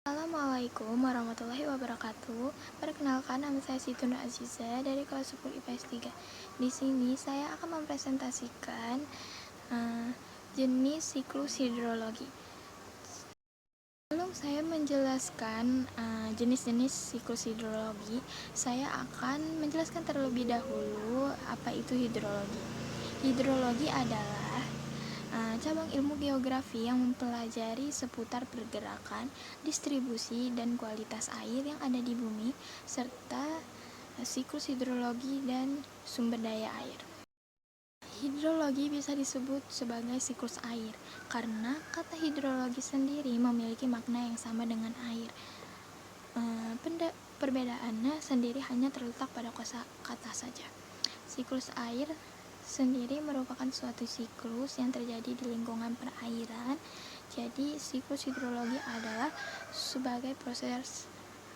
Assalamualaikum warahmatullahi wabarakatuh. Perkenalkan, nama saya Situn Aziza dari kelas 10 IPS 3. Di sini saya akan mempresentasikan jenis siklus hidrologi. Sebelum saya menjelaskan jenis-jenis siklus hidrologi, saya akan menjelaskan terlebih dahulu apa itu hidrologi. Hidrologi adalah cabang ilmu geografi yang mempelajari seputar pergerakan, distribusi, dan kualitas air yang ada di bumi, serta siklus hidrologi dan sumber daya air. Hidrologi bisa disebut sebagai siklus air, karena kata hidrologi sendiri memiliki makna yang sama dengan air. Perbedaannya sendiri hanya terletak pada kosakata saja. Siklus air sendiri merupakan suatu siklus yang terjadi di lingkungan perairan. Jadi siklus hidrologi adalah sebagai proses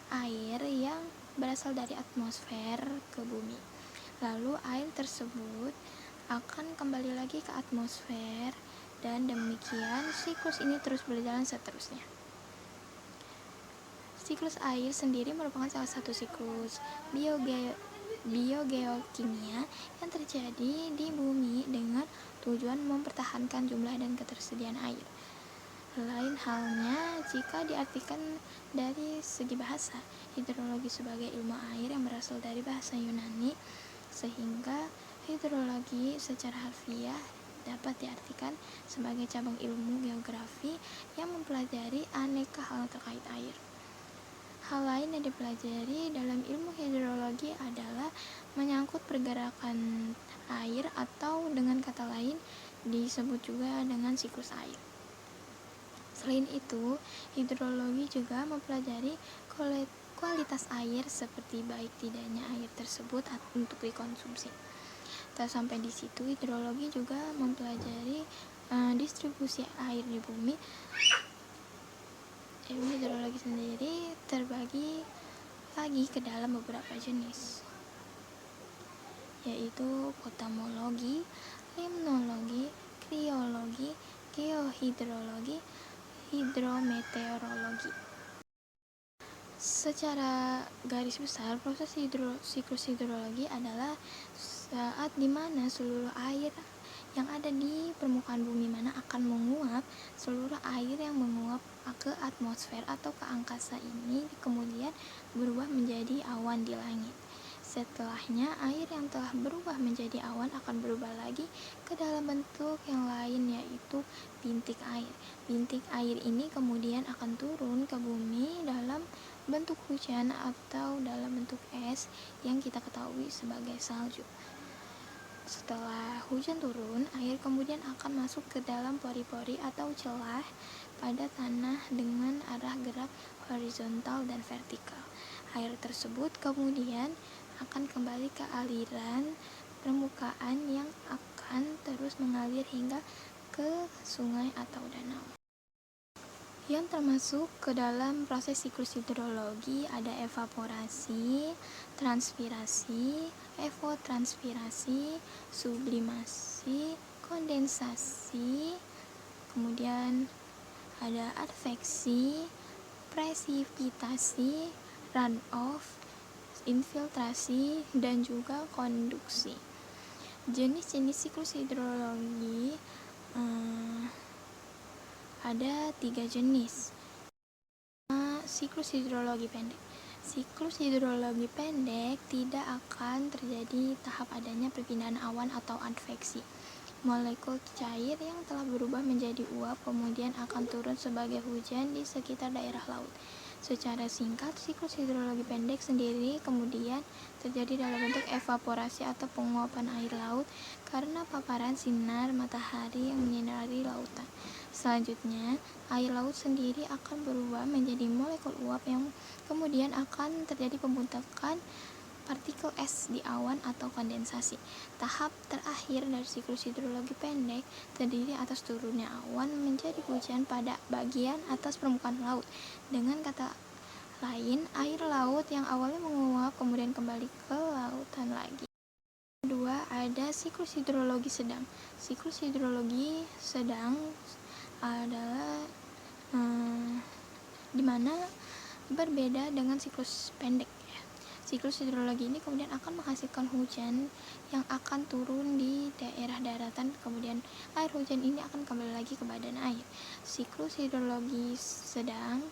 air yang berasal dari atmosfer ke bumi. Lalu air tersebut akan kembali lagi ke atmosfer, dan demikian siklus ini terus berjalan seterusnya. Siklus air sendiri merupakan salah satu siklus biogeokimia yang terjadi di bumi dengan tujuan mempertahankan jumlah dan ketersediaan air. Lain halnya jika diartikan dari segi bahasa, hidrologi sebagai ilmu air yang berasal dari bahasa Yunani, sehingga hidrologi secara harfiah dapat diartikan sebagai cabang ilmu geografi yang mempelajari aneka hal terkait air. Hal lain yang dipelajari dalam ilmu hidrologi adalah menyangkut pergerakan air, atau dengan kata lain disebut juga dengan siklus air. Selain itu, hidrologi juga mempelajari kualitas air seperti baik tidaknya air tersebut untuk dikonsumsi. Tak sampai di situ, hidrologi juga mempelajari distribusi air di bumi. Ilmu hidrologi sendiri terbagi lagi ke dalam beberapa jenis, yaitu potamologi, limnologi, kriologi, geohidrologi, hidrometeorologi. Secara garis besar, proses siklus hidrologi adalah saat dimana seluruh air yang ada di permukaan bumi mana akan menguap. Seluruh air yang menguap ke atmosfer atau ke angkasa ini kemudian berubah menjadi awan di langit. Setelahnya, air yang telah berubah menjadi awan akan berubah lagi ke dalam bentuk yang lain, yaitu bintik air. Bintik air ini kemudian akan turun ke bumi dalam bentuk hujan atau dalam bentuk es yang kita ketahui sebagai salju. Setelah hujan turun, air kemudian akan masuk ke dalam pori-pori atau celah pada tanah dengan arah gerak horizontal dan vertikal. Air tersebut kemudian akan kembali ke aliran permukaan yang akan terus mengalir hingga ke sungai atau danau. Yang termasuk ke dalam proses siklus hidrologi ada evaporasi, transpirasi, evotranspirasi, sublimasi, kondensasi, kemudian ada adveksi, presipitasi, runoff, infiltrasi, dan juga konduksi. Jenis-jenis siklus hidrologi ada 3 jenis. Siklus hidrologi pendek. Siklus hidrologi pendek tidak akan terjadi tahap adanya perpindahan awan atau adveksi. Molekul cair yang telah berubah menjadi uap kemudian akan turun sebagai hujan di sekitar daerah laut. Secara singkat, siklus hidrologi pendek sendiri kemudian terjadi dalam bentuk evaporasi atau penguapan air laut karena paparan sinar matahari yang menyinari lautan. Selanjutnya, air laut sendiri akan berubah menjadi molekul uap yang kemudian akan terjadi pembentukan partikel es di awan atau kondensasi. Tahap terakhir dari siklus hidrologi pendek terdiri atas turunnya awan menjadi hujan pada bagian atas permukaan laut. Dengan kata lain, air laut yang awalnya menguap kemudian kembali ke lautan lagi. Kedua, ada siklus hidrologi sedang. Siklus hidrologi sedang adalah dimana berbeda dengan siklus pendek ya. Siklus hidrologi ini kemudian akan menghasilkan hujan yang akan turun di daerah daratan, kemudian air hujan ini akan kembali lagi ke badan air. Siklus hidrologi sedang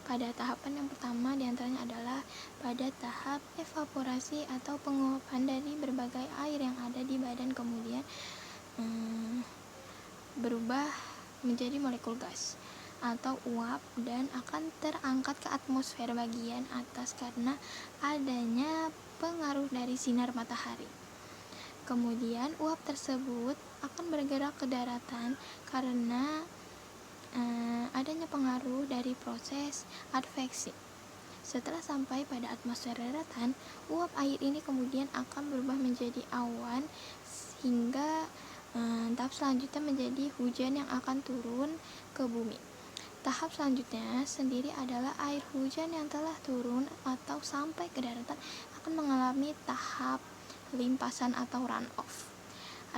pada tahapan yang pertama diantaranya adalah pada tahap evaporasi atau penguapan dari berbagai air yang ada di badan, kemudian berubah menjadi molekul gas atau uap dan akan terangkat ke atmosfer bagian atas karena adanya pengaruh dari sinar matahari. Kemudian uap tersebut akan bergerak ke daratan karena adanya pengaruh dari proses adveksi. Setelah sampai pada atmosfer daratan, uap air ini kemudian akan berubah menjadi awan hingga tahap selanjutnya menjadi hujan yang akan turun ke bumi. Tahap selanjutnya sendiri adalah air hujan yang telah turun atau sampai ke daratan akan mengalami tahap limpasan atau runoff.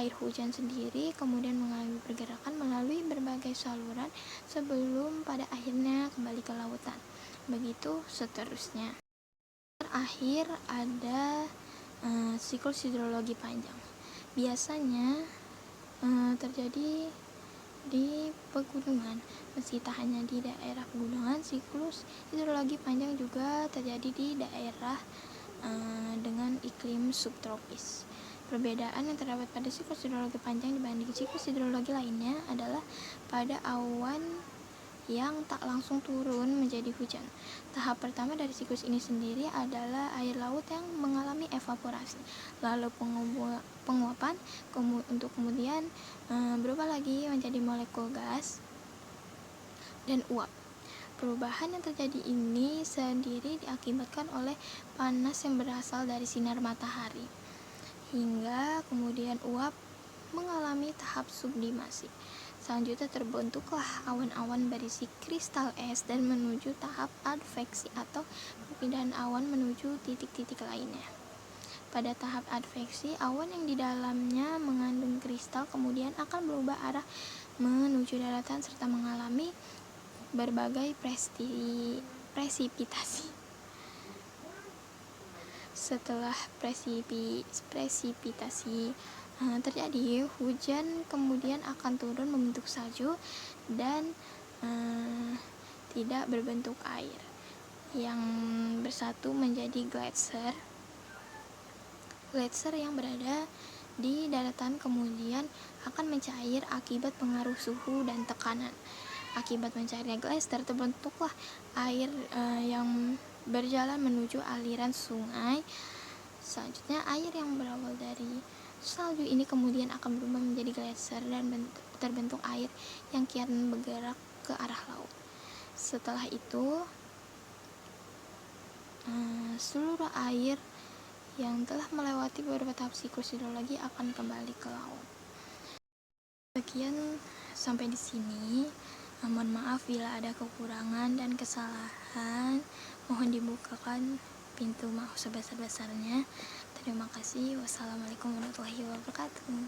Air hujan sendiri kemudian mengalami pergerakan melalui berbagai saluran sebelum pada akhirnya kembali ke lautan. Begitu seterusnya. Terakhir ada siklus hidrologi panjang. Biasanya terjadi di pegunungan. Meski tak hanya di daerah pegunungan, siklus hidrologi panjang juga terjadi di daerah dengan iklim subtropis. Perbedaan yang terdapat pada siklus hidrologi panjang dibanding siklus hidrologi lainnya adalah pada awan yang tak langsung turun menjadi hujan. Tahap pertama dari siklus ini sendiri adalah air laut yang mengalami evaporasi, lalu penguapan untuk kemudian berubah lagi menjadi molekul gas dan uap. Perubahan yang terjadi ini sendiri diakibatkan oleh panas yang berasal dari sinar matahari, hingga kemudian uap mengalami tahap sublimasi. Selanjutnya terbentuklah awan-awan berisi kristal es dan menuju tahap adveksi atau perpindahan awan menuju titik-titik lainnya. Pada tahap adveksi, awan yang di dalamnya mengandung kristal kemudian akan berubah arah menuju daratan serta mengalami berbagai presipitasi. Setelah presipitasi terjadi, hujan kemudian akan turun membentuk salju dan tidak berbentuk air yang bersatu menjadi gletser yang berada di daratan kemudian akan mencair akibat pengaruh suhu dan tekanan. Akibat mencairnya gletser terbentuklah air yang berjalan menuju aliran sungai. Selanjutnya air yang berawal dari salju ini kemudian akan berubah menjadi gletser dan terbentuk air yang kian bergerak ke arah laut. Setelah itu seluruh air yang telah melewati beberapa tahap siklus hidrologi akan kembali ke laut. Sekian sampai di sini. Mohon maaf bila ada kekurangan dan kesalahan. Mohon dibukakan pintu maaf sebesar-besarnya. Terima kasih. Wassalamualaikum warahmatullahi wabarakatuh.